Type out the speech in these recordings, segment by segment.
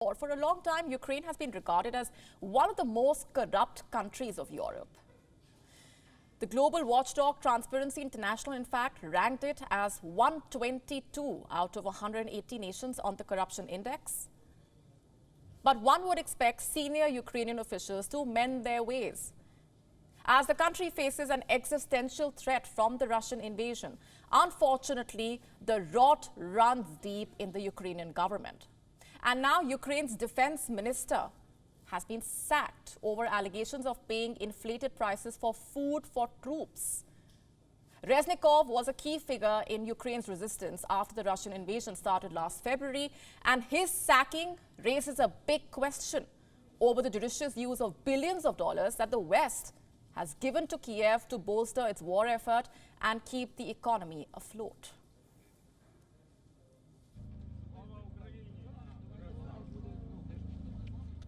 For a long time, Ukraine has been regarded as one of the most corrupt countries of Europe. The global watchdog Transparency International, in fact, ranked it as 122 out of 180 nations on the corruption index. But one would expect senior Ukrainian officials to mend their ways, as the country faces an existential threat from the Russian invasion. Unfortunately, the rot runs deep in the Ukrainian government. And now Ukraine's defense minister has been sacked over allegations of paying inflated prices for food for troops. Reznikov was a key figure in Ukraine's resistance after the Russian invasion started last February, and his sacking raises a big question over the judicious use of billions of dollars that the West has given to Kiev to bolster its war effort and keep the economy afloat.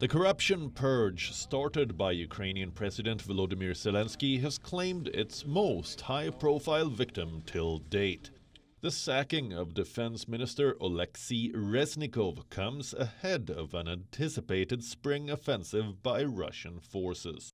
The corruption purge started by Ukrainian President Volodymyr Zelensky has claimed its most high-profile victim till date. The sacking of Defense Minister Oleksii Reznikov comes ahead of an anticipated spring offensive by Russian forces.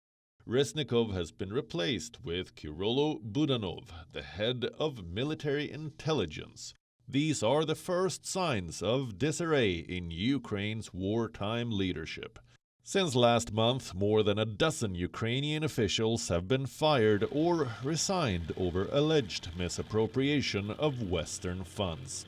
Reznikov has been replaced with Kyrylo Budanov, the head of military intelligence. These are the first signs of disarray in Ukraine's wartime leadership. Since last month, more than a dozen Ukrainian officials have been fired or resigned over alleged misappropriation of Western funds.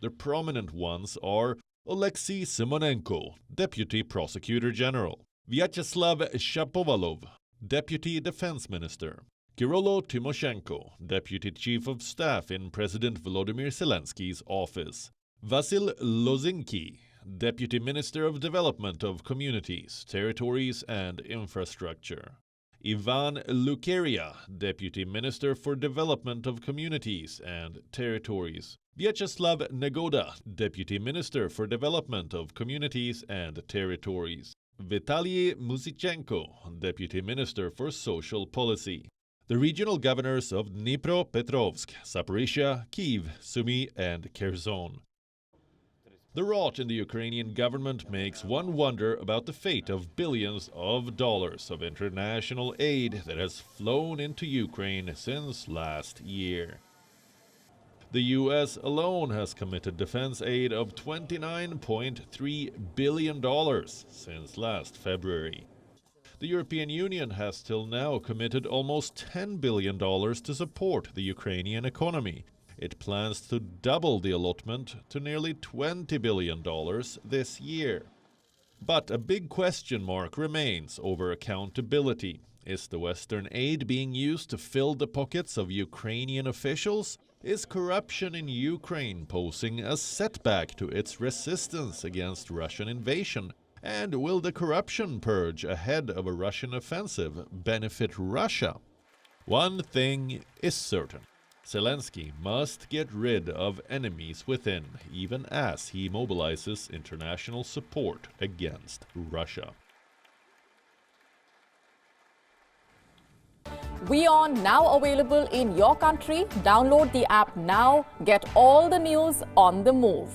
The prominent ones are Oleksii Simonenko, Deputy Prosecutor General, Vyacheslav Shapovalov, Deputy Defense Minister, Kyrylo Tymoshenko, Deputy Chief of Staff in President Volodymyr Zelensky's office, Vasyl Lozinky, Deputy Minister of Development of Communities, Territories and Infrastructure, Ivan Lukeria, Deputy Minister for Development of Communities and Territories, Vyacheslav Negoda, Deputy Minister for Development of Communities and Territories, Vitaly Musichenko, Deputy Minister for Social Policy, the regional governors of Dnipropetrovsk, Zaporizhia, Kyiv, Sumy and Kherson. The rot in the Ukrainian government makes one wonder about the fate of billions of dollars of international aid that has flown into Ukraine since last year. The U.S. alone has committed defense aid of $29.3 billion since last February. The European Union has till now committed almost $10 billion to support the Ukrainian economy. It plans to double the allotment to nearly $20 billion this year. But a big question mark remains over accountability. Is the Western aid being used to fill the pockets of Ukrainian officials? Is corruption in Ukraine posing a setback to its resistance against Russian invasion? And will the corruption purge ahead of a Russian offensive benefit Russia? One thing is certain. Zelensky must get rid of enemies within, even as he mobilizes international support against Russia. WION now available in your country. Download the app now. Get all the news on the move.